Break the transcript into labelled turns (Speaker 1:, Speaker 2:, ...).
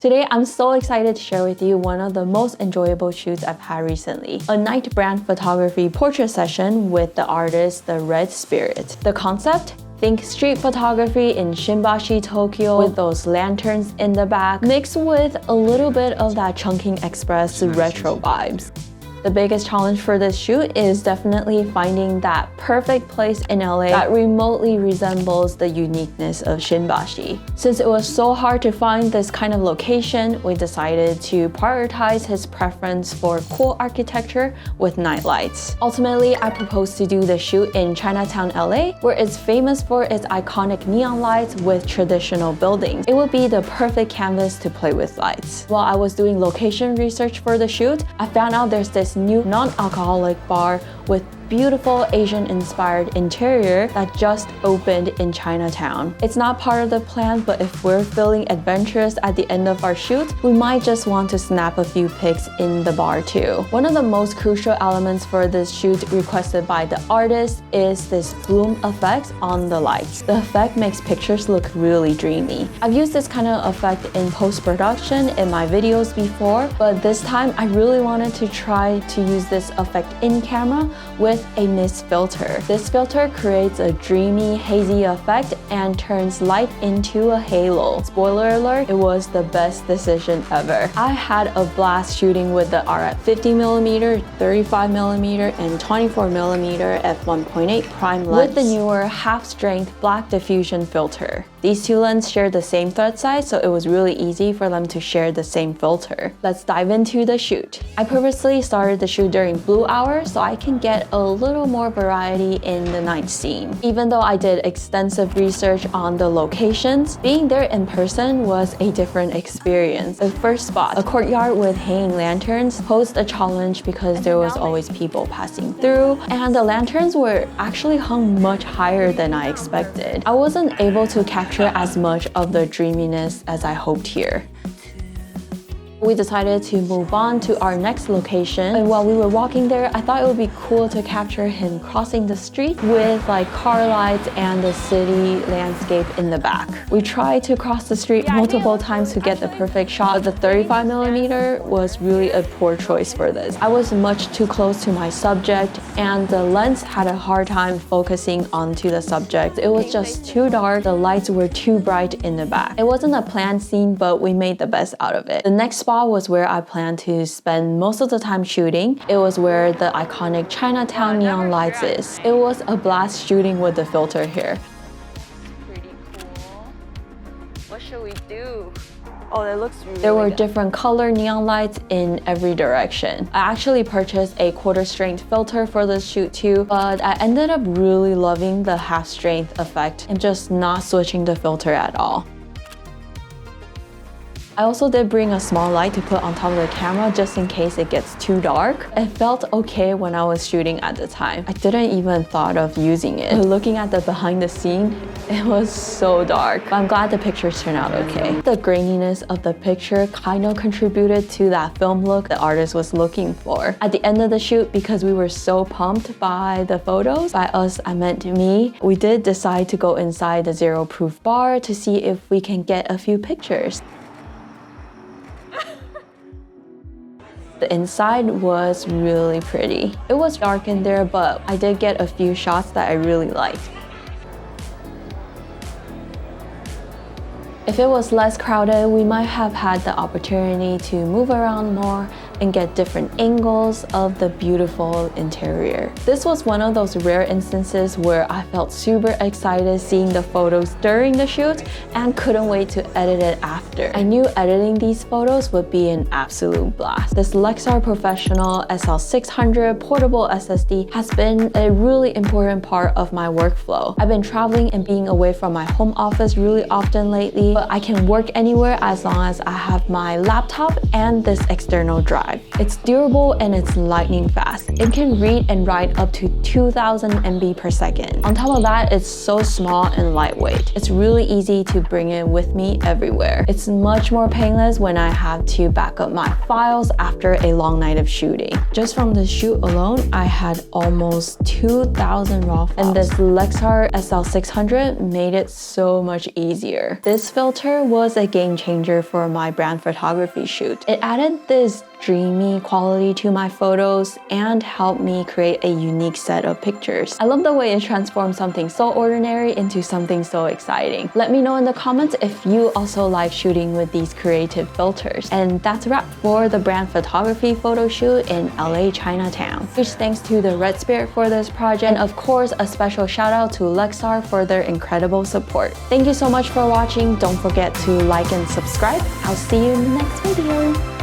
Speaker 1: Today, I'm so excited to share with you one of the most enjoyable shoots I've had recently. A night brand photography portrait session with the artist Theredspirit. The concept? Think street photography in Shinbashi, Tokyo with those lanterns in the back, mixed with a little bit of that Chungking Express retro vibes. The biggest challenge for this shoot is definitely finding that perfect place in LA that remotely resembles the uniqueness of Shinbashi. Since it was so hard to find this kind of location, we decided to prioritize his preference for cool architecture with night lights. Ultimately, I proposed to do the shoot in Chinatown, LA, where it's famous for its iconic neon lights with traditional buildings. It would be the perfect canvas to play with lights. While I was doing location research for the shoot, I found out there's this new non-alcoholic bar with beautiful Asian-inspired interior that just opened in Chinatown. It's not part of the plan, but if we're feeling adventurous at the end of our shoot, we might just want to snap a few pics in the bar too. One of the most crucial elements for this shoot requested by the artist is this bloom effect on the lights. The effect makes pictures look really dreamy. I've used this kind of effect in post-production in my videos before, but this time I really wanted to try to use this effect in camera with a mist filter. This filter creates a dreamy, hazy effect and turns light into a halo. Spoiler alert, it was the best decision ever. I had a blast shooting with the RF 50mm, 35mm, and 24mm f1.8 prime lens with the newer half-strength black diffusion filter. These two lenses share the same thread size, so it was really easy for them to share the same filter. Let's dive into the shoot. I purposely started the shoot during blue hour so I can get a little more variety in the night scene. Even though I did extensive research on the locations, being there in person was a different experience. The first spot, a courtyard with hanging lanterns, posed a challenge because there was always people passing through, and the lanterns were actually hung much higher than I expected. I wasn't able to capture as much of the dreaminess as I hoped here. We decided to move on to our next location, and while we were walking there, I thought it would be cool to capture him crossing the street with like car lights and the city landscape in the back. We tried to cross the street multiple times to get the perfect shot, but the 35mm was really a poor choice for this. I was much too close to my subject, and the lens had a hard time focusing onto the subject. It was just too dark, the lights were too bright in the back. It wasn't a planned scene, but we made the best out of it. The next spot was where I planned to spend most of the time shooting. It was where the iconic Chinatown neon lights is. It was a blast shooting with the filter here. Pretty cool. What should we do? Oh, that looks really good. There were different color neon lights in every direction. I actually purchased a quarter-strength filter for this shoot too, but I ended up really loving the half-strength effect and just not switching the filter at all. I also did bring a small light to put on top of the camera just in case it gets too dark. It felt okay when I was shooting at the time. I didn't even thought of using it. But looking at the behind the scene, it was so dark. But I'm glad the pictures turned out okay. The graininess of the picture kind of contributed to that film look the artist was looking for. At the end of the shoot, because we were so pumped by the photos, by us I meant me, we did decide to go inside the zero-proof bar to see if we can get a few pictures. The inside was really pretty. It was dark in there, but I did get a few shots that I really liked. If it was less crowded, we might have had the opportunity to move around more and get different angles of the beautiful interior. This was one of those rare instances where I felt super excited seeing the photos during the shoot and couldn't wait to edit it after. I knew editing these photos would be an absolute blast. This Lexar Professional SL600 portable SSD has been a really important part of my workflow. I've been traveling and being away from my home office really often lately, but I can work anywhere as long as I have my laptop and this external drive. It's durable and it's lightning fast. It can read and write up to 2000 MB per second. On top of that, it's so small and lightweight. It's really easy to bring it with me everywhere. It's much more painless when I have to back up my files after a long night of shooting. Just from the shoot alone, I had almost 2000 raw files. And this Lexar SL600 made it so much easier. This filter filter was a game changer for my brand photography shoot. It added this dreamy quality to my photos and helped me create a unique set of pictures. I love the way it transformed something so ordinary into something so exciting. Let me know in the comments if you also like shooting with these creative filters. And that's a wrap for the brand photography photo shoot in LA Chinatown. Huge thanks to the Theredspirit for this project, and of course a special shout out to Lexar for their incredible support. Thank you so much for watching. Don't forget to like and subscribe. I'll see you in the next video.